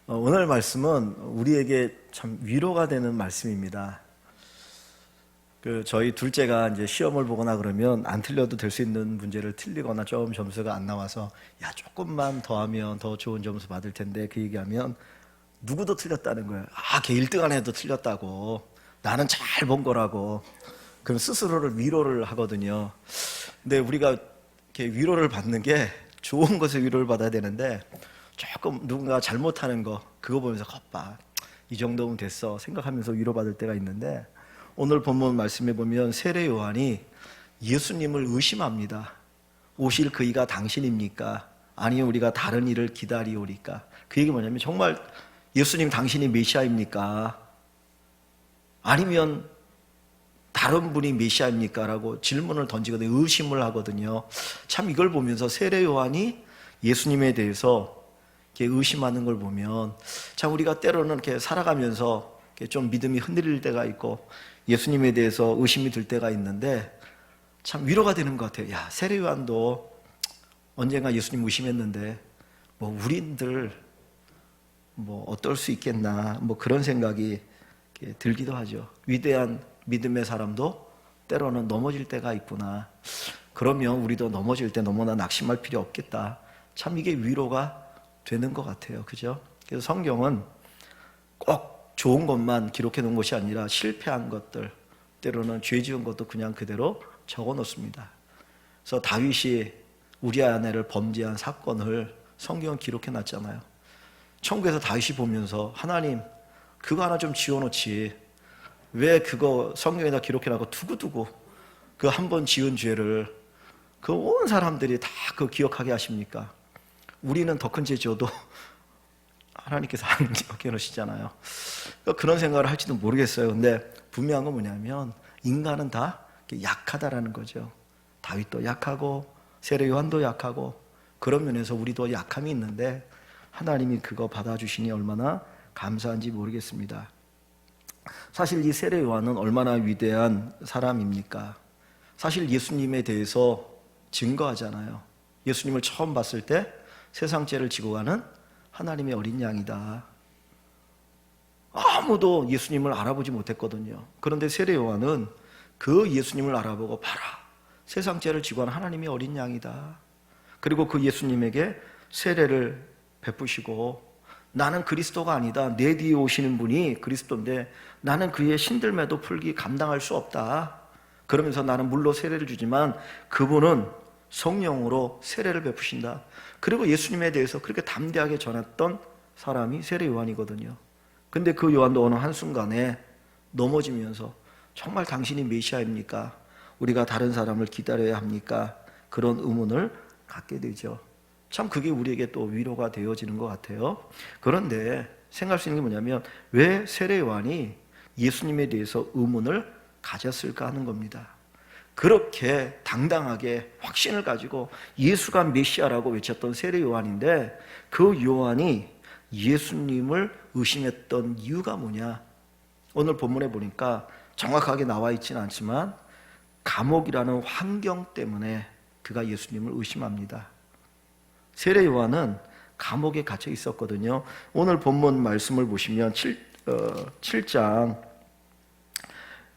오늘 말씀은 우리에게 참 위로가 되는 말씀입니다. 저희 둘째가 이제 시험을 보거나 그러면 안 틀려도 될 수 있는 문제를 틀리거나 좀 점수가 안 나와서 야, 조금만 더 하면 더 좋은 점수 받을 텐데 그 얘기하면 누구도 틀렸다는 거예요. 아, 걔 1등 안 해도 틀렸다고. 나는 잘 본 거라고. 그럼 스스로를 위로를 하거든요. 근데 우리가 이렇게 위로를 받는 게 좋은 것에 위로를 받아야 되는데 조금 누군가 잘못하는 거 그거 보면서 겉봐 이 정도면 됐어 생각하면서 위로받을 때가 있는데, 오늘 본문 말씀해 보면 세례 요한이 예수님을 의심합니다. 오실 그이가 당신입니까? 아니면 우리가 다른 이를 기다리오리까? 그 얘기 뭐냐면 정말 예수님 당신이 메시아입니까? 아니면 다른 분이 메시아입니까? 라고 질문을 던지거든요. 의심을 하거든요. 참 이걸 보면서 세례 요한이 예수님에 대해서 이렇게 의심하는 걸 보면 참 우리가 때로는 이렇게 살아가면서 이렇게 좀 믿음이 흔들릴 때가 있고 예수님에 대해서 의심이 들 때가 있는데 참 위로가 되는 것 같아요. 야, 세례 요한도 언젠가 예수님 의심했는데 뭐 우리들 뭐 어떨 수 있겠나 뭐 그런 생각이 들기도 하죠. 위대한 믿음의 사람도 때로는 넘어질 때가 있구나. 그러면 우리도 넘어질 때 너무나 낙심할 필요 없겠다. 참 이게 위로가 되는 것 같아요. 그죠? 그래서 성경은 꼭 좋은 것만 기록해 놓은 것이 아니라 실패한 것들, 때로는 죄 지은 것도 그냥 그대로 적어 놓습니다. 그래서 다윗이 우리아 아내를 범죄한 사건을 성경은 기록해 놨잖아요. 천국에서 다윗이 보면서 하나님 그거 하나 좀 지워놓지 왜 그거 성경에다 기록해 놨고 두고두고 그 한 번 지은 죄를 그 온 사람들이 다 그 기억하게 하십니까? 우리는 더 큰 죄 지어도 하나님께서 안 기억해 놓으시잖아요. 그런 생각을 할지도 모르겠어요. 근데 분명한 건 뭐냐면 인간은 다 약하다라는 거죠. 다윗도 약하고 세례 요한도 약하고 그런 면에서 우리도 약함이 있는데 하나님이 그거 받아주시니 얼마나 감사한지 모르겠습니다. 사실 이 세례 요한은 얼마나 위대한 사람입니까? 사실 예수님에 대해서 증거하잖아요. 예수님을 처음 봤을 때 세상 죄를 지고 가는 하나님의 어린 양이다. 아무도 예수님을 알아보지 못했거든요. 그런데 세례 요한은 그 예수님을 알아보고 봐라, 세상 죄를 지고 가는 하나님의 어린 양이다. 그리고 그 예수님에게 세례를 베푸시고 나는 그리스도가 아니다. 내 뒤에 오시는 분이 그리스도인데 나는 그의 신들매도 풀기 감당할 수 없다. 그러면서 나는 물로 세례를 주지만 그분은 성령으로 세례를 베푸신다. 그리고 예수님에 대해서 그렇게 담대하게 전했던 사람이 세례 요한이거든요. 근데 그 요한도 어느 한순간에 넘어지면서 정말 당신이 메시아입니까? 우리가 다른 사람을 기다려야 합니까? 그런 의문을 갖게 되죠. 참 그게 우리에게 또 위로가 되어지는 것 같아요. 그런데 생각할 수 있는 게 뭐냐면 왜 세례 요한이 예수님에 대해서 의문을 가졌을까 하는 겁니다. 그렇게 당당하게 확신을 가지고 예수가 메시아라고 외쳤던 세례 요한인데 그 요한이 예수님을 의심했던 이유가 뭐냐? 오늘 본문에 보니까 정확하게 나와 있지는 않지만 감옥이라는 환경 때문에 그가 예수님을 의심합니다. 세례 요한은 감옥에 갇혀 있었거든요. 오늘 본문 말씀을 보시면 7장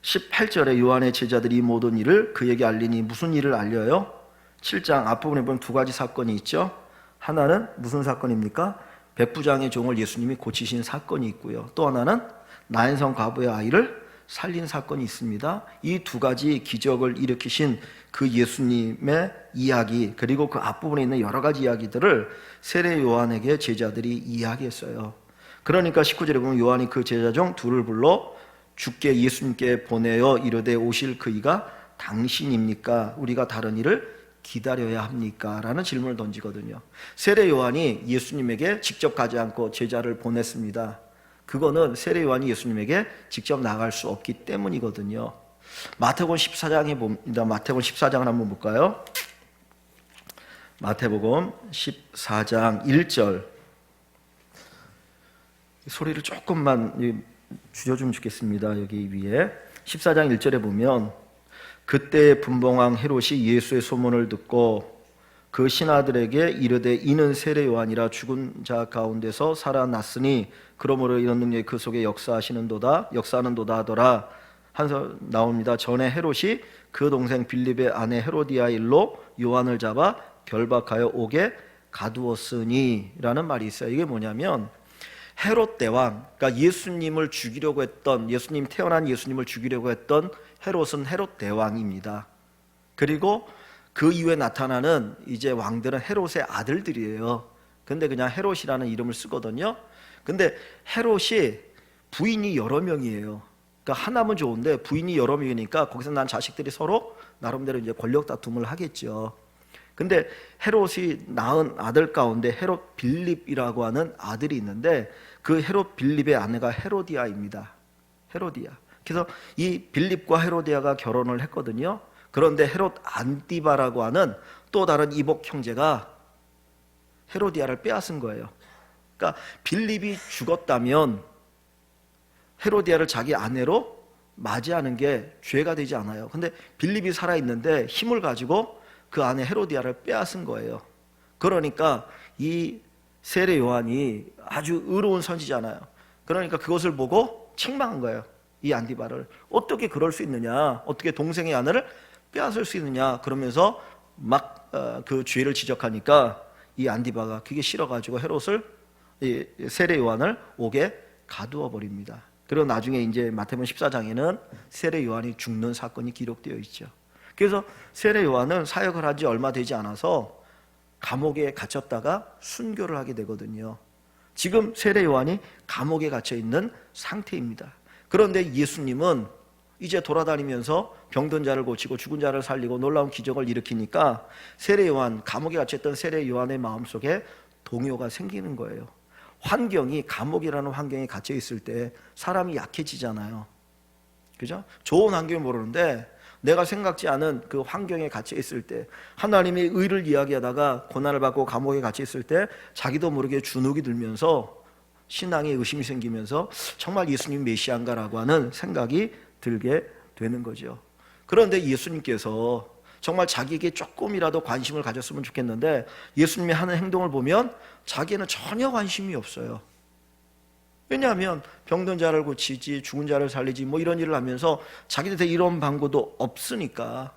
18절에 요한의 제자들이 모든 일을 그에게 알리니 무슨 일을 알려요? 7장 앞부분에 보면 두 가지 사건이 있죠. 하나는 무슨 사건입니까? 백부장의 종을 예수님이 고치신 사건이 있고요. 또 하나는 나인성 과부의 아이를 살린 사건이 있습니다. 이 두 가지 기적을 일으키신 그 예수님의 이야기, 그리고 그 앞부분에 있는 여러 가지 이야기들을 세례 요한에게 제자들이 이야기했어요. 그러니까 19절에 보면 요한이 그 제자 중 둘을 불러 주께 예수님께 보내어 이르되 오실 그이가 당신입니까? 우리가 다른 이를 기다려야 합니까? 라는 질문을 던지거든요. 세례 요한이 예수님에게 직접 가지 않고 제자를 보냈습니다. 그거는 세례 요한이 예수님에게 직접 나갈 수 없기 때문이거든요. 마태복음 14장에 봅니다. 마태복음 14장을 한번 볼까요? 마태복음 14장 1절. 소리를 조금만 줄여주면 좋겠습니다. 여기 위에 14장 1절에 보면 그때 분봉왕 헤롯이 예수의 소문을 듣고 그 신하들에게 이르되 이는 세례 요한이라 죽은 자 가운데서 살아났으니 그러므로 이런 능력이 그 속에 역사하는도다 하더라 한서 나옵니다. 전에 헤롯이 그 동생 빌립의 아내 헤로디아 일로 요한을 잡아 결박하여 옥에 가두었으니 라는 말이 있어요. 이게 뭐냐면 헤롯 대왕, 그러니까 예수님을 죽이려고 했던, 태어난 예수님을 죽이려고 했던 헤롯은 헤롯 대왕입니다. 그리고 그 이후에 나타나는 이제 왕들은 헤롯의 아들들이에요. 근데 그냥 헤롯이라는 이름을 쓰거든요. 근데 헤롯이 부인이 여러 명이에요. 그러니까 하나면 좋은데 부인이 여러 명이니까 거기서 난 자식들이 서로 나름대로 이제 권력 다툼을 하겠죠. 근데 헤롯이 낳은 아들 가운데 헤롯 빌립이라고 하는 아들이 있는데 그 헤롯 빌립의 아내가 헤로디아입니다. 헤로디아. 그래서 이 빌립과 헤로디아가 결혼을 했거든요. 그런데 헤롯 안티바라고 하는 또 다른 이복 형제가 헤로디아를 빼앗은 거예요. 그러니까 빌립이 죽었다면 헤로디아를 자기 아내로 맞이하는 게 죄가 되지 않아요. 근데 빌립이 살아있는데 힘을 가지고 그 아내 헤로디아를 빼앗은 거예요. 그러니까 이 세례 요한이 아주 의로운 선지자잖아요. 그러니까 그것을 보고 책망한 거예요. 이 안티바를 어떻게 그럴 수 있느냐, 어떻게 동생의 아내를 빼앗을 수 있느냐, 그러면서 막 그 죄를 지적하니까 이 안티바가 그게 싫어가지고 헤롯을, 세례 요한을 옥에 가두어 버립니다. 그리고 나중에 이제 마태복음 14장에는 세례 요한이 죽는 사건이 기록되어 있죠. 그래서 세례 요한은 사역을 한 지 얼마 되지 않아서 감옥에 갇혔다가 순교를 하게 되거든요. 지금 세례 요한이 감옥에 갇혀 있는 상태입니다. 그런데 예수님은 이제 돌아다니면서 병든 자를 고치고 죽은 자를 살리고 놀라운 기적을 일으키니까 세례 요한, 감옥에 갇혔던 세례 요한의 마음속에 동요가 생기는 거예요. 환경이, 감옥이라는 환경에 갇혀 있을 때 사람이 약해지잖아요. 그죠? 좋은 환경을 모르는데 내가 생각지 않은 그 환경에 갇혀 있을 때, 하나님의 의를 이야기하다가 고난을 받고 감옥에 갇혀 있을 때 자기도 모르게 주눅이 들면서 신앙에 의심이 생기면서 정말 예수님 메시아인가라고 하는 생각이 들게 되는 거죠. 그런데 예수님께서 정말 자기에게 조금이라도 관심을 가졌으면 좋겠는데 예수님이 하는 행동을 보면 자기에는 전혀 관심이 없어요. 왜냐하면 병든 자를 고치지, 죽은 자를 살리지 뭐 이런 일을 하면서 자기한테 이런 방법도 없으니까,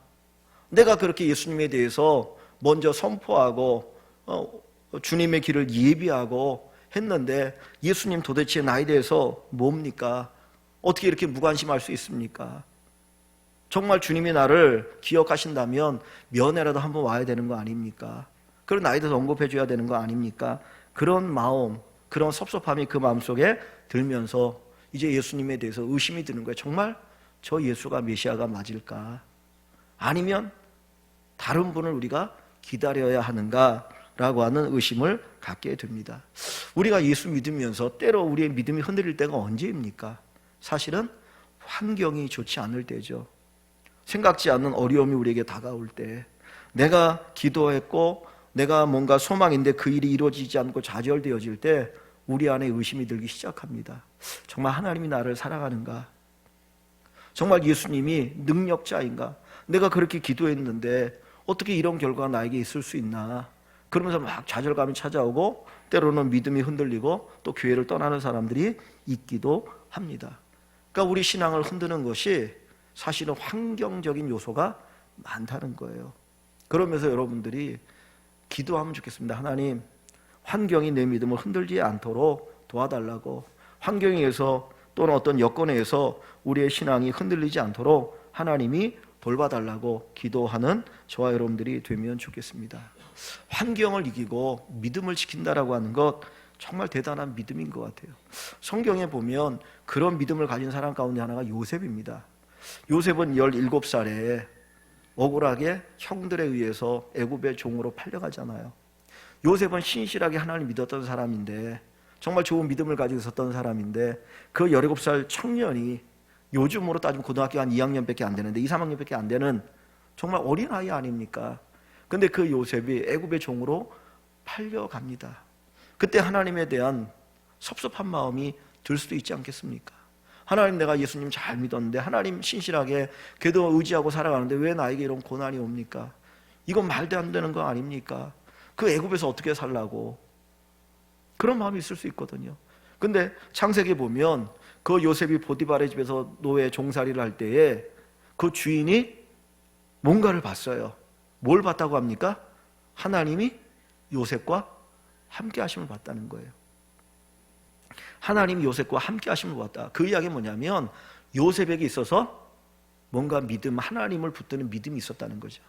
내가 그렇게 예수님에 대해서 먼저 선포하고 주님의 길을 예비하고 했는데 예수님 도대체 나에 대해서 뭡니까? 어떻게 이렇게 무관심할 수 있습니까? 정말 주님이 나를 기억하신다면 면회라도 한번 와야 되는 거 아닙니까? 그런 나에 대해서 언급해 줘야 되는 거 아닙니까? 그런 마음, 그런 섭섭함이 그 마음속에 들면서 이제 예수님에 대해서 의심이 드는 거예요. 정말 저 예수가 메시아가 맞을까? 아니면 다른 분을 우리가 기다려야 하는가라고 하는 의심을 갖게 됩니다. 우리가 예수 믿으면서 때로 우리의 믿음이 흔들릴 때가 언제입니까? 사실은 환경이 좋지 않을 때죠. 생각지 않는 어려움이 우리에게 다가올 때, 내가 기도했고 내가 뭔가 소망인데 그 일이 이루어지지 않고 좌절되어질 때 우리 안에 의심이 들기 시작합니다. 정말 하나님이 나를 사랑하는가? 정말 예수님이 능력자인가? 내가 그렇게 기도했는데 어떻게 이런 결과가 나에게 있을 수 있나? 그러면서 막 좌절감이 찾아오고 때로는 믿음이 흔들리고 또 교회를 떠나는 사람들이 있기도 합니다. 그러니까 우리 신앙을 흔드는 것이 사실은 환경적인 요소가 많다는 거예요. 그러면서 여러분들이 기도하면 좋겠습니다. 하나님, 환경이 내 믿음을 흔들지 않도록 도와달라고, 환경에 의해서 또는 어떤 여건에 의해서 우리의 신앙이 흔들리지 않도록 하나님이 돌봐달라고 기도하는 저와 여러분들이 되면 좋겠습니다. 환경을 이기고 믿음을 지킨다라고 하는 것 정말 대단한 믿음인 것 같아요. 성경에 보면 그런 믿음을 가진 사람 가운데 하나가 요셉입니다. 요셉은 17살에 억울하게 형들에 의해서 애굽의 종으로 팔려가잖아요. 요셉은 신실하게 하나님 믿었던 사람인데, 정말 좋은 믿음을 가지고 있었던 사람인데, 그 17살 청년이 요즘으로 따지면 고등학교 한 2학년밖에 안 되는데 2, 3학년밖에 안 되는 정말 어린 아이 아닙니까? 근데 그 요셉이 애굽의 종으로 팔려갑니다. 그때 하나님에 대한 섭섭한 마음이 들 수도 있지 않겠습니까? 하나님, 내가 예수님 잘 믿었는데, 하나님 신실하게 그래도 의지하고 살아가는데 왜 나에게 이런 고난이 옵니까? 이건 말도 안 되는 거 아닙니까? 그 애굽에서 어떻게 살라고? 그런 마음이 있을 수 있거든요. 근데 창세기 보면 그 요셉이 보디발의 집에서 노예 종살이를 할 때에 그 주인이 뭔가를 봤어요. 뭘 봤다고 합니까? 하나님이 요셉과 함께 하심을 봤다는 거예요. 하나님이 요셉과 함께 하심을 봤다. 그 이야기는 뭐냐면 요셉에게 있어서 뭔가 믿음, 하나님을 붙드는 믿음이 있었다는 거죠.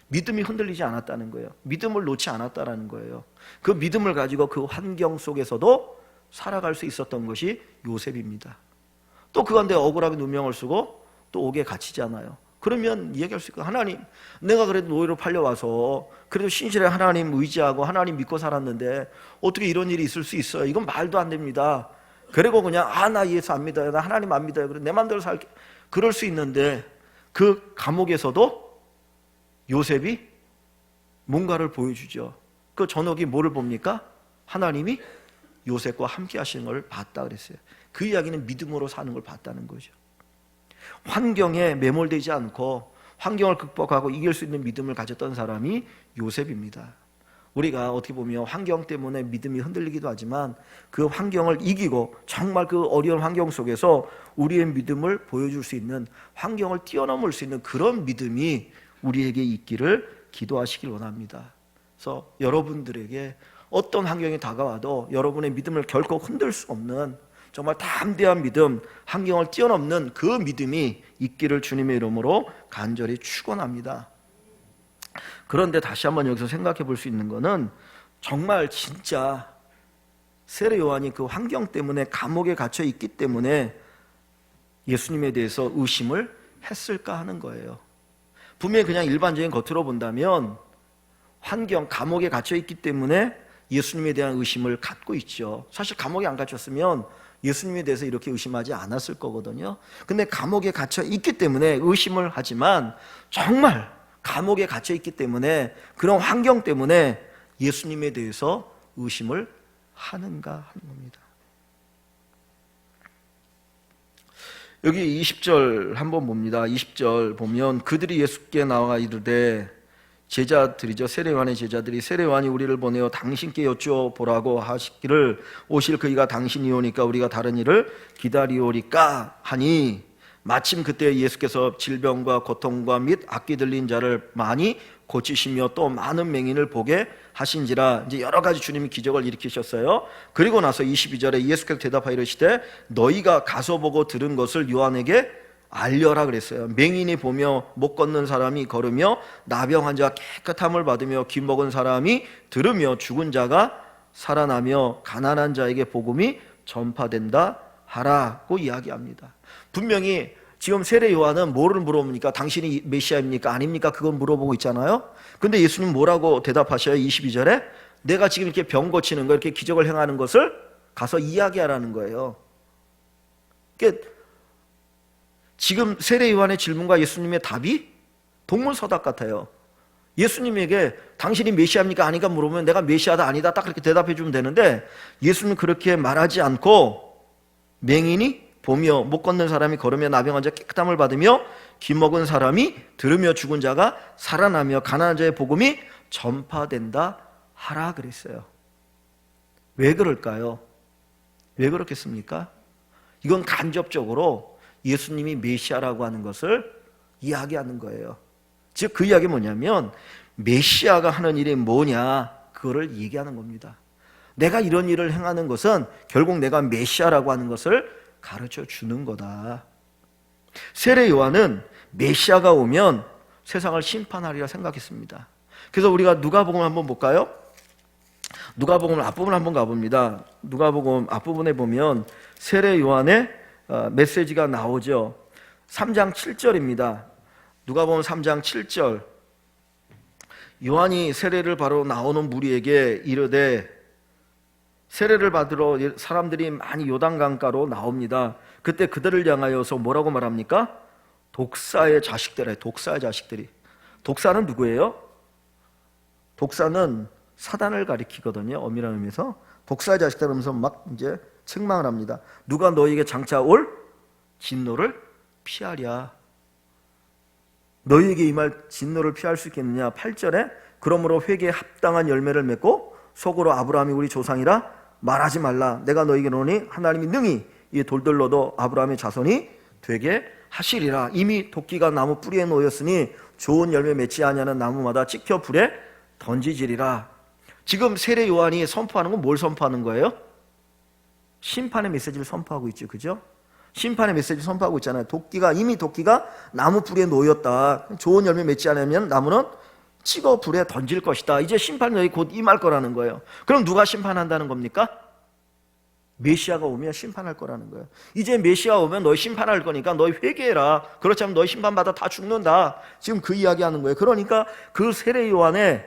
믿음이 흔들리지 않았다는 거예요. 믿음을 놓지 않았다는 거예요. 그 믿음을 가지고 그 환경 속에서도 살아갈 수 있었던 것이 요셉입니다. 또 그 가운데 억울하게 누명을 쓰고 또 옥에 갇히잖아요. 그러면 얘기할 수 있고, 하나님, 내가 그래도 노예로 팔려와서 그래도 신실하게 하나님 의지하고 하나님 믿고 살았는데 어떻게 이런 일이 있을 수 있어요? 이건 말도 안 됩니다. 그리고 그냥 나 예수 안 믿어요, 나 하나님 안 믿어요, 그래 내 마음대로 살게, 그럴 수 있는데 그 감옥에서도 요셉이 뭔가를 보여주죠. 그 전옥이 뭐를 봅니까? 하나님이 요셉과 함께 하시는 걸 봤다 그랬어요. 그 이야기는 믿음으로 사는 걸 봤다는 거죠. 환경에 매몰되지 않고 환경을 극복하고 이길 수 있는 믿음을 가졌던 사람이 요셉입니다. 우리가 어떻게 보면 환경 때문에 믿음이 흔들리기도 하지만 그 환경을 이기고 정말 그 어려운 환경 속에서 우리의 믿음을 보여줄 수 있는, 환경을 뛰어넘을 수 있는 그런 믿음이 우리에게 있기를 기도하시길 원합니다. 그래서 여러분들에게 어떤 환경이 다가와도 여러분의 믿음을 결코 흔들 수 없는 정말 담대한 믿음, 환경을 뛰어넘는 그 믿음이 있기를 주님의 이름으로 간절히 축원합니다. 그런데 다시 한번 여기서 생각해 볼 수 있는 것은, 정말 진짜 세례 요한이 그 환경 때문에 감옥에 갇혀 있기 때문에 예수님에 대해서 의심을 했을까 하는 거예요. 분명히 그냥 일반적인 겉으로 본다면 환경, 감옥에 갇혀 있기 때문에 예수님에 대한 의심을 갖고 있죠. 사실 감옥에 안 갇혔으면 예수님에 대해서 이렇게 의심하지 않았을 거거든요. 근데 감옥에 갇혀 있기 때문에 의심을 하지만, 정말 감옥에 갇혀 있기 때문에, 그런 환경 때문에 예수님에 대해서 의심을 하는가 하는 겁니다. 여기 20절 한번 봅니다. 20절 보면 그들이 예수께 나와 이르되, 제자들이죠, 세례 요한의 제자들이 세례 요한이 우리를 보내어 당신께 여쭈어보라고 하시기를 오실 그이가 당신이 오니까 우리가 다른 일을 기다리오리까 하니, 마침 그때 예수께서 질병과 고통과 및 악기 들린 자를 많이 고치시며 또 많은 맹인을 보게 하신지라. 이제 여러 가지 주님이 기적을 일으키셨어요. 그리고 나서 22절에 예수께서 대답하여 이르시되 너희가 가서 보고 들은 것을 요한에게 알려라 그랬어요. 맹인이 보며 못 걷는 사람이 걸으며 나병 환자가 깨끗함을 받으며 귀 먹은 사람이 들으며 죽은 자가 살아나며 가난한 자에게 복음이 전파된다 하라고 이야기합니다. 분명히 지금 세례 요한은 뭐를 물어봅니까? 당신이 메시아입니까? 아닙니까? 그건 물어보고 있잖아요. 근데 예수님 뭐라고 대답하셔요? 22절에 내가 지금 이렇게 병 고치는 거, 이렇게 기적을 행하는 것을 가서 이야기하라는 거예요. 그러니까 지금 세례 요한의 질문과 예수님의 답이 동문서답 같아요. 예수님에게 당신이 메시아입니까? 아니까 물어보면 내가 메시아다 아니다 딱 그렇게 대답해 주면 되는데, 예수님은 그렇게 말하지 않고 맹인이 보며 못 걷는 사람이 걸으며 나병 환자 깨끗함을 받으며 귀 먹은 사람이 들으며 죽은 자가 살아나며 가난한 자의 복음이 전파된다 하라 그랬어요. 왜 그럴까요? 왜 그렇겠습니까? 이건 간접적으로 예수님이 메시아라고 하는 것을 이야기하는 거예요. 즉 그 이야기는 뭐냐면 메시아가 하는 일이 뭐냐, 그거를 얘기하는 겁니다. 내가 이런 일을 행하는 것은 결국 내가 메시아라고 하는 것을 가르쳐 주는 거다. 세례 요한은 메시아가 오면 세상을 심판하리라 생각했습니다. 그래서 우리가 누가복음 한번 볼까요? 누가복음 앞부분 한번 가봅니다. 누가복음 앞부분에 보면 세례 요한의 메시지가 나오죠. 3장 7절입니다. 누가복음 3장 7절. 요한이 세례를 받으러 나오는 무리에게 이르되, 세례를 받으러 사람들이 많이 요단강가로 나옵니다. 그때 그들을 향하여서 뭐라고 말합니까? 독사의 자식들이에요. 독사의 자식들이. 독사는 누구예요? 독사는 사단을 가리키거든요. 엄밀한 의미에서. 독사의 자식들 하면서 막 이제 책망을 합니다. 누가 너에게 장차 올 진노를 피하랴. 너희에게 임할 진노를 피할 수 있겠느냐. 8절에 그러므로 회개에 합당한 열매를 맺고 속으로 아브라함이 우리 조상이라 말하지 말라. 내가 너희에게 이르노니 하나님이 능히 이 돌들로도 아브라함의 자손이 되게 하시리라. 이미 도끼가 나무 뿌리에 놓였으니 좋은 열매 맺지 아니하는 나무마다 찍혀 불에 던지지리라. 지금 세례 요한이 선포하는 건 뭘 선포하는 거예요? 심판의 메시지를 선포하고 있죠. 그죠? 심판의 메시지를 선포하고 있잖아요. 이미 도끼가 나무 뿌리에 놓였다. 좋은 열매 맺지 않으면 나무는 찍어 불에 던질 것이다. 이제 심판이 곧 임할 거라는 거예요. 그럼 누가 심판한다는 겁니까? 메시아가 오면 심판할 거라는 거예요. 이제 메시아 오면 너희 심판할 거니까 너희 회개해라. 그렇지 않으면 너희 심판받아 다 죽는다. 지금 그 이야기 하는 거예요. 그러니까 그 세례 요한의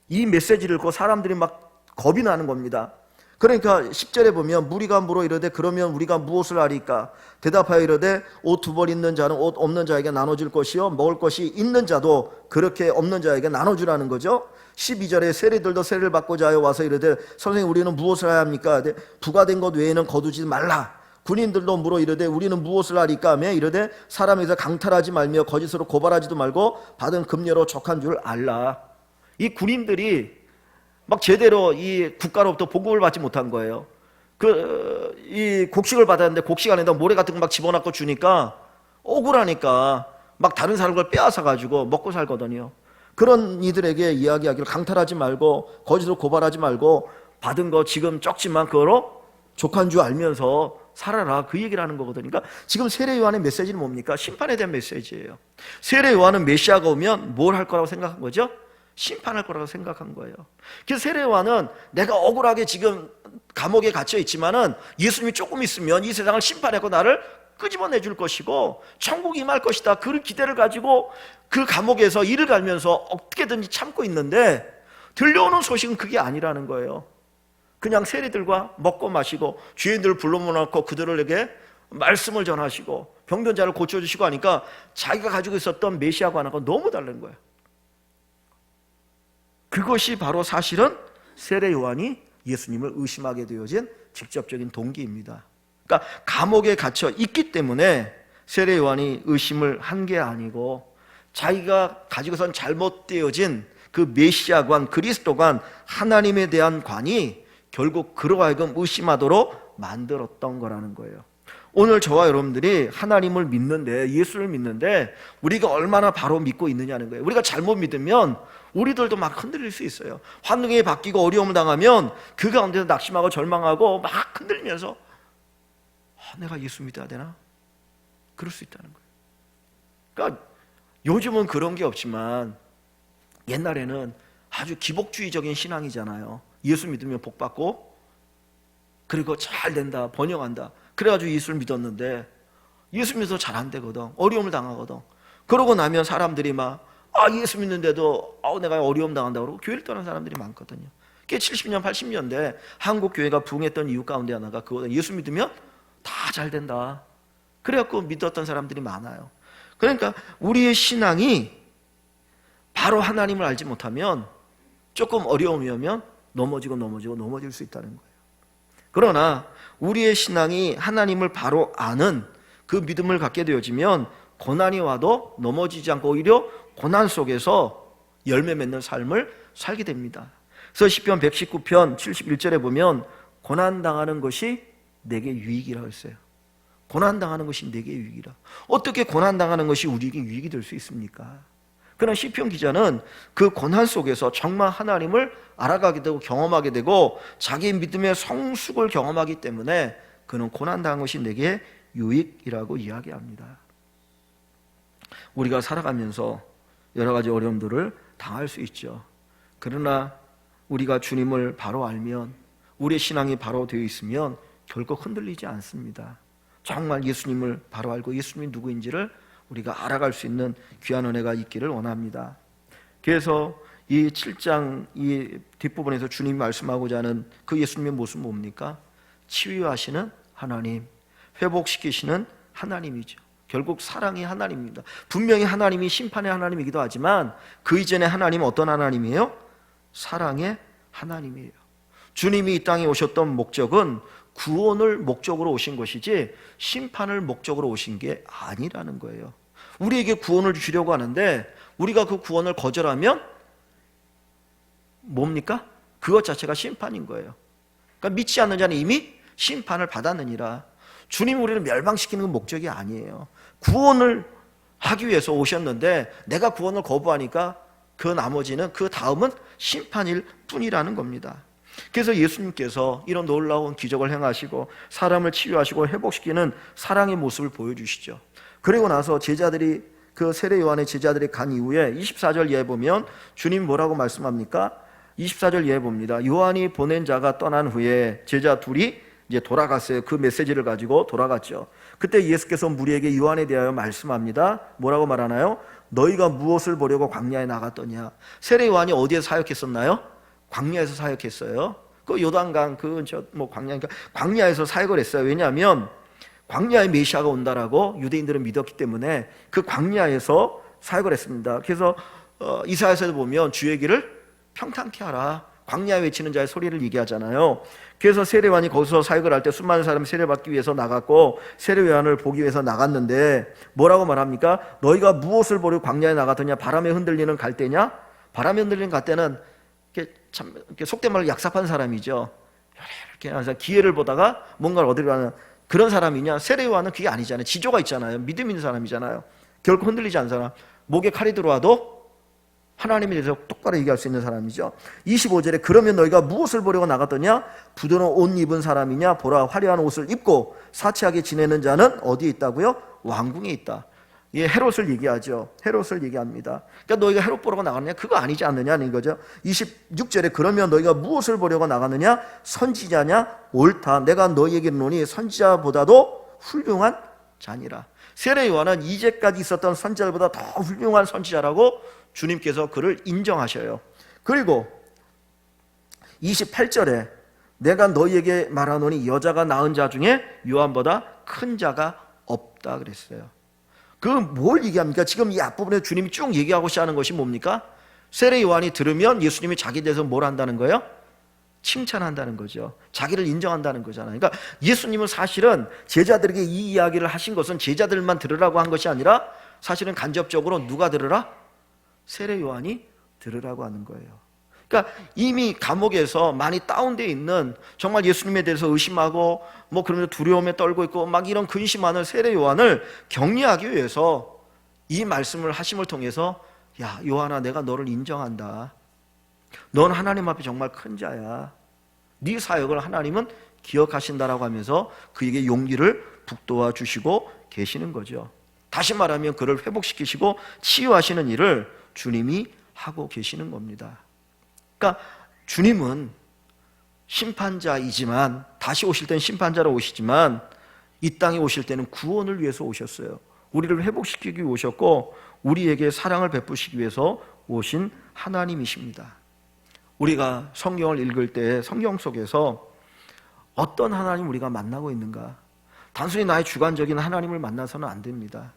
이 메시지를 듣고 사람들이 막 겁이 나는 겁니다. 그러니까 10절에 보면 무리가 물어 이르되 그러면 우리가 무엇을 하리까? 대답하여 이르되 옷 두 벌 있는 자는 옷 없는 자에게 나눠줄 것이요 먹을 것이 있는 자도 그렇게 없는 자에게 나눠주라는 거죠. 12절에 세리들도 세례를 받고자 하여 와서 이르되 선생님 우리는 무엇을 해야 합니까? 부과된 것 외에는 거두지 말라. 군인들도 물어 이르되 우리는 무엇을 하리까 하며 이르되 사람에게서 강탈하지 말며 거짓으로 고발하지도 말고 받은 금료로 족한 줄 알라. 이 군인들이 막 제대로 이 국가로부터 보급을 받지 못한 거예요. 이 곡식을 받았는데 곡식 안에다 모래 같은 거 막 집어넣고 주니까 억울하니까 막 다른 사람 걸 빼앗아 가지고 먹고 살거든요. 그런 이들에게 이야기하기를 강탈하지 말고 거짓으로 고발하지 말고 받은 거 지금 적지만 그거로 족한 줄 알면서 살아라. 그 얘기를 하는 거거든요. 그러니까 지금 세례 요한의 메시지는 뭡니까? 심판에 대한 메시지예요. 세례 요한은 메시아가 오면 뭘 할 거라고 생각한 거죠? 심판할 거라고 생각한 거예요. 그래서 세례 요한은 내가 억울하게 지금 감옥에 갇혀 있지만은 예수님이 조금 있으면 이 세상을 심판하고 나를 끄집어내 줄 것이고 천국이 임할 것이다. 그 기대를 가지고 그 감옥에서 이를 갈면서 어떻게든지 참고 있는데 들려오는 소식은 그게 아니라는 거예요. 그냥 세리들과 먹고 마시고 죄인들을 불러 모아놓고 그들에게 말씀을 전하시고 병든 자를 고쳐주시고 하니까 자기가 가지고 있었던 메시아관하고 너무 다른 거예요. 그것이 바로 사실은 세례 요한이 예수님을 의심하게 되어진 직접적인 동기입니다. 그러니까 감옥에 갇혀 있기 때문에 세례 요한이 의심을 한 게 아니고 자기가 가지고선 잘못되어진 그 메시아관, 그리스도관, 하나님에 대한 관이 결국 그로 하여금 의심하도록 만들었던 거라는 거예요. 오늘 저와 여러분들이 하나님을 믿는데, 예수를 믿는데 우리가 얼마나 바로 믿고 있느냐는 거예요. 우리가 잘못 믿으면 우리들도 막 흔들릴 수 있어요. 환경이 바뀌고 어려움을 당하면 그 가운데서 낙심하고 절망하고 막 흔들리면서 내가 예수 믿어야 되나? 그럴 수 있다는 거예요. 그러니까 요즘은 그런 게 없지만 옛날에는 아주 기복주의적인 신앙이잖아요. 예수 믿으면 복 받고 그리고 잘 된다, 번영한다. 그래가지고 예수를 믿었는데 예수 믿어서 잘 안 되거든. 어려움을 당하거든. 그러고 나면 사람들이 막 예수 믿는데도 내가 어려움 당한다고 그러고 교회를 떠나는 사람들이 많거든요. 그게 70년, 80년대 한국 교회가 부흥했던 이유 가운데 하나가 그거다. 예수 믿으면 다 잘 된다. 그래갖고 믿었던 사람들이 많아요. 그러니까 우리의 신앙이 바로 하나님을 알지 못하면 조금 어려움이 오면 넘어질 수 있다는 거예요. 그러나 우리의 신앙이 하나님을 바로 아는 그 믿음을 갖게 되어지면 고난이 와도 넘어지지 않고 오히려 고난 속에서 열매 맺는 삶을 살게 됩니다. 그래서 시편 119편 71절에 보면 고난당하는 것이 내게 유익이라고 했어요. 고난당하는 것이 내게 유익이라. 어떻게 고난당하는 것이 우리에게 유익이 될 수 있습니까? 그러나 시편 기자는 그 고난 속에서 정말 하나님을 알아가게 되고 경험하게 되고 자기 믿음의 성숙을 경험하기 때문에 그는 고난당한 것이 내게 유익이라고 이야기합니다. 우리가 살아가면서 여러 가지 어려움들을 당할 수 있죠. 그러나 우리가 주님을 바로 알면, 우리의 신앙이 바로 되어 있으면 결코 흔들리지 않습니다. 정말 예수님을 바로 알고 예수님이 누구인지를 우리가 알아갈 수 있는 귀한 은혜가 있기를 원합니다. 그래서 이 7장 이 뒷부분에서 주님이 말씀하고자 하는 그 예수님의 모습은 뭡니까? 치유하시는 하나님, 회복시키시는 하나님이죠. 결국 사랑의 하나님입니다. 분명히 하나님이 심판의 하나님이기도 하지만 그 이전에 하나님은 어떤 하나님이에요? 사랑의 하나님이에요. 주님이 이 땅에 오셨던 목적은 구원을 목적으로 오신 것이지 심판을 목적으로 오신 게 아니라는 거예요. 우리에게 구원을 주려고 하는데 우리가 그 구원을 거절하면 뭡니까? 그것 자체가 심판인 거예요. 그러니까 믿지 않는 자는 이미 심판을 받았느니라. 주님 우리를 멸망시키는 건 목적이 아니에요. 구원을 하기 위해서 오셨는데 내가 구원을 거부하니까 그 나머지는, 그 다음은 심판일 뿐이라는 겁니다. 그래서 예수님께서 이런 놀라운 기적을 행하시고 사람을 치유하시고 회복시키는 사랑의 모습을 보여주시죠. 그리고 나서 제자들이, 그 세례 요한의 제자들이 간 이후에 24절 이하에 보면 주님 뭐라고 말씀합니까? 24절 이하에 봅니다. 요한이 보낸 자가 떠난 후에 제자 둘이 이제 돌아갔어요. 그 메시지를 가지고 돌아갔죠. 그때 예수께서 무리에게 요한에 대하여 말씀합니다. 뭐라고 말하나요? 너희가 무엇을 보려고 광야에 나갔더냐? 세례 요한이 어디에 사역했었나요? 광야에서 사역했어요. 그 요단강 광야에서 사역을 했어요. 왜냐하면 광야에 메시아가 온다라고 유대인들은 믿었기 때문에 그 광야에서 사역을 했습니다. 그래서 이사야서에도 보면 주의 길을 평탄케 하라, 광야에 외치는 자의 소리를 얘기하잖아요. 그래서 세례 요한이 거기서 사역을 할 때 수많은 사람이 세례받기 위해서 나갔고 세례 요한을 보기 위해서 나갔는데 뭐라고 말합니까? 너희가 무엇을 보려 광야에 나갔더냐? 바람에 흔들리는 갈대냐? 바람에 흔들리는 갈대는 이렇게 속된 말로 약삽한 사람이죠. 이렇게 항상 기회를 보다가 뭔가를 얻으려 하는 그런 사람이냐? 세례 요한은 그게 아니잖아요. 지조가 있잖아요. 믿음 있는 사람이잖아요. 결코 흔들리지 않는 사람. 목에 칼이 들어와도 하나님에 대해서 똑바로 얘기할 수 있는 사람이죠. 25절에 그러면 너희가 무엇을 보려고 나갔더냐? 부드러운 옷 입은 사람이냐? 보라, 화려한 옷을 입고 사치하게 지내는 자는 어디에 있다고요? 왕궁에 있다. 예, 헤롯을 얘기하죠. 헤롯을 얘기합니다. 그러니까 너희가 헤롯 보러 나갔느냐? 그거 아니지 않느냐는 거죠. 26절에 그러면 너희가 무엇을 보려고 나갔느냐? 선지자냐? 옳다. 내가 너희에게 이르노니 선지자보다도 훌륭한 자니라. 세례 요한은 이제까지 있었던 선지자보다 더 훌륭한 선지자라고 주님께서 그를 인정하셔요. 그리고 28절에 내가 너희에게 말하노니 여자가 낳은 자 중에 요한보다 큰 자가 없다 그랬어요. 그 뭘 얘기합니까? 지금 이 앞부분에 주님이 쭉 얘기하고자 하는 것이 뭡니까? 세례 요한이 들으면 예수님이 자기에 대해서 뭘 한다는 거예요? 칭찬한다는 거죠. 자기를 인정한다는 거잖아요. 그러니까 예수님은 사실은 제자들에게 이 이야기를 하신 것은 제자들만 들으라고 한 것이 아니라 사실은 간접적으로 누가 들으라? 세례 요한이 들으라고 하는 거예요. 그러니까 이미 감옥에서 많이 다운되어 있는, 정말 예수님에 대해서 의심하고 그러면서 두려움에 떨고 있고 막 이런 근심하는 세례 요한을 격려하기 위해서 이 말씀을 하심을 통해서 야 요한아, 내가 너를 인정한다. 넌 하나님 앞에 정말 큰 자야. 네 사역을 하나님은 기억하신다라고 하면서 그에게 용기를 북돋아 주시고 계시는 거죠. 다시 말하면 그를 회복시키시고 치유하시는 일을 주님이 하고 계시는 겁니다. 그러니까 주님은 심판자이지만, 다시 오실 때는 심판자로 오시지만 이 땅에 오실 때는 구원을 위해서 오셨어요. 우리를 회복시키기 위해 오셨고 우리에게 사랑을 베푸시기 위해서 오신 하나님이십니다. 우리가 성경을 읽을 때 성경 속에서 어떤 하나님 우리가 만나고 있는가? 단순히 나의 주관적인 하나님을 만나서는 안 됩니다.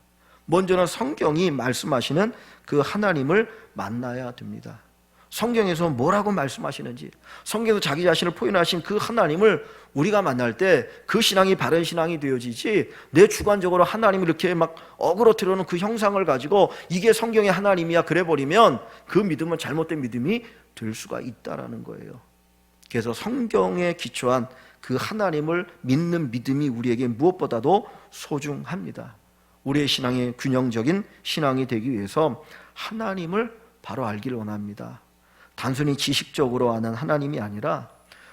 먼저는 성경이 말씀하시는 그 하나님을 만나야 됩니다. 성경에서 뭐라고 말씀하시는지, 성경에서 자기 자신을 표현하신 그 하나님을 우리가 만날 때 그 신앙이 바른 신앙이 되어지지, 내 주관적으로 하나님을 이렇게 막 어그러뜨려는 그 형상을 가지고 이게 성경의 하나님이야 그래 버리면 그 믿음은 잘못된 믿음이 될 수가 있다라는 거예요. 그래서 성경에 기초한 그 하나님을 믿는 믿음이 우리에게 무엇보다도 소중합니다. 우리의 신앙의 균형적인 신앙이 되기 위해서 하나님을 바로 알기를 원합니다. 단순히 지식적으로 아는 하나님이 아니라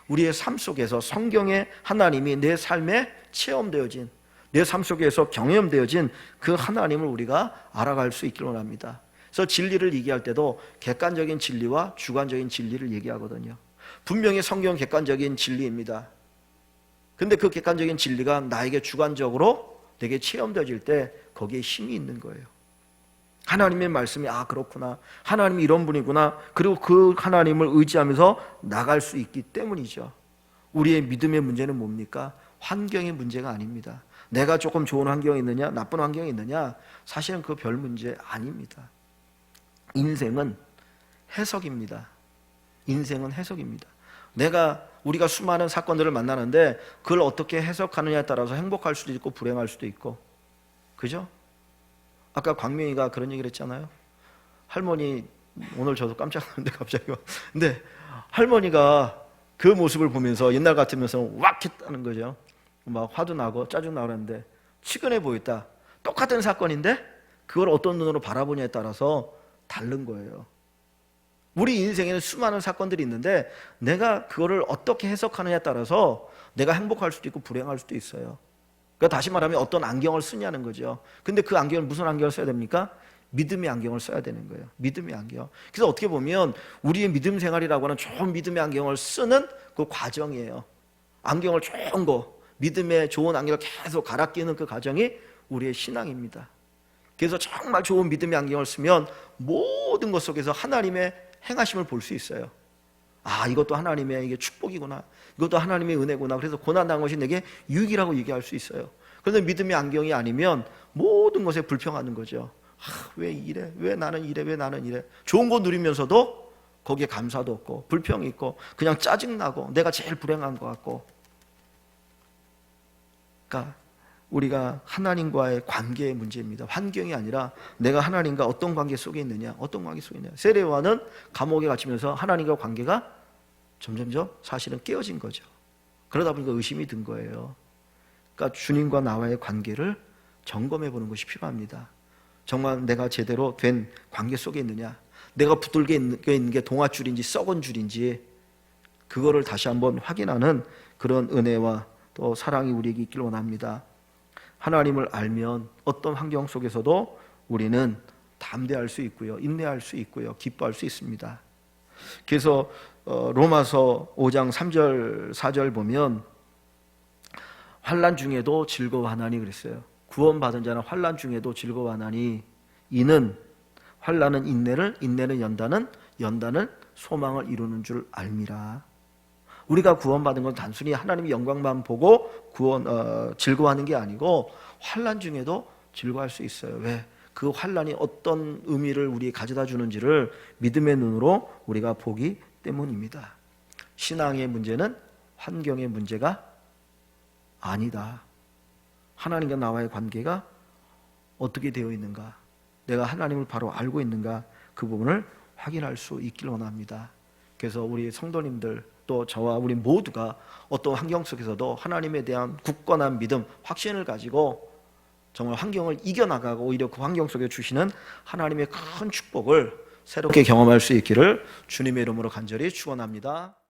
우리의 삶 속에서 성경의 하나님이 내 삶에 체험되어진, 내 삶 속에서 경험되어진 그 하나님을 우리가 알아갈 수 있기를 원합니다. 그래서 진리를 얘기할 때도 객관적인 진리와 주관적인 진리를 얘기하거든요. 분명히 성경은 객관적인 진리입니다. 근데 그 객관적인 진리가 나에게 주관적으로 내게 체험되어질 때 거기에 힘이 있는 거예요. 하나님의 말씀이 그렇구나, 하나님이 이런 분이구나, 그리고 그 하나님을 의지하면서 나갈 수 있기 때문이죠. 우리의 믿음의 문제는 뭡니까? 환경의 문제가 아닙니다. 내가 조금 좋은 환경이 있느냐 나쁜 환경이 있느냐, 사실은 그 별 문제 아닙니다. 인생은 해석입니다. 인생은 해석입니다. 우리가 수많은 사건들을 만나는데 그걸 어떻게 해석하느냐에 따라서 행복할 수도 있고 불행할 수도 있고, 그죠? 아까 광명이가 그런 얘기를 했잖아요. 할머니, 오늘 저도 깜짝 놀랐는데 갑자기 근데 할머니가 그 모습을 보면서 옛날 같으면서 왁 했다는 거죠. 막 화도 나고 짜증 나고 그랬는데 치근해 보였다. 똑같은 사건인데 그걸 어떤 눈으로 바라보냐에 따라서 다른 거예요. 우리 인생에는 수많은 사건들이 있는데 내가 그거를 어떻게 해석하느냐에 따라서 내가 행복할 수도 있고 불행할 수도 있어요. 그러니까 다시 말하면 어떤 안경을 쓰냐는 거죠. 근데 그 안경을 무슨 안경을 써야 됩니까? 믿음의 안경을 써야 되는 거예요. 믿음의 안경. 그래서 어떻게 보면 우리의 믿음 생활이라고 하는 좋은 믿음의 안경을 쓰는 그 과정이에요. 안경을 좋은 거, 믿음의 좋은 안경을 계속 갈아 끼는 그 과정이 우리의 신앙입니다. 그래서 정말 좋은 믿음의 안경을 쓰면 모든 것 속에서 하나님의 행하심을 볼 수 있어요. 아, 이것도 하나님의 이게 축복이구나. 이것도 하나님의 은혜구나. 그래서 고난당한 것이 내게 유익이라고 얘기할 수 있어요. 그런데 믿음의 안경이 아니면 모든 것에 불평하는 거죠. 아, 왜 이래? 왜 나는 이래? 왜 나는 이래? 좋은 거 누리면서도 거기에 감사도 없고 불평이 있고 그냥 짜증나고 내가 제일 불행한 것 같고. 그러니까 우리가 하나님과의 관계의 문제입니다. 환경이 아니라 내가 하나님과 어떤 관계 속에 있느냐, 어떤 관계 속에 있느냐. 세례요한은 감옥에 갇히면서 하나님과 관계가 점점점 사실은 깨어진 거죠. 그러다 보니까 의심이 든 거예요. 그러니까 주님과 나와의 관계를 점검해 보는 것이 필요합니다. 정말 내가 제대로 된 관계 속에 있느냐, 내가 붙들게 있는 게 동아줄인지 썩은 줄인지 그거를 다시 한번 확인하는 그런 은혜와 또 사랑이 우리에게 있길 원합니다. 하나님을 알면 어떤 환경 속에서도 우리는 담대할 수 있고요, 인내할 수 있고요, 기뻐할 수 있습니다. 그래서 로마서 5장 3절 4절 보면 환난 중에도 즐거워하나니 그랬어요. 구원받은 자는 환난 중에도 즐거워하나니 이는 환난은 인내를, 인내는 연단은 소망을 이루는 줄 알미라. 우리가 구원받은 건 단순히 하나님의 영광만 보고 즐거워하는 게 아니고 환난 중에도 즐거워할 수 있어요. 왜? 그 환난이 어떤 의미를 우리에게 가져다 주는지를 믿음의 눈으로 우리가 보기 때문입니다. 신앙의 문제는 환경의 문제가 아니다. 하나님과 나와의 관계가 어떻게 되어 있는가, 내가 하나님을 바로 알고 있는가, 그 부분을 확인할 수 있길 원합니다. 그래서 우리 성도님들 또 저와 우리 모두가 어떤 환경 속에서도 하나님에 대한 굳건한 믿음, 확신을 가지고 정말 환경을 이겨나가고 오히려 그 환경 속에 주시는 하나님의 큰 축복을 새롭게 경험할 수 있기를 주님의 이름으로 간절히 축원합니다.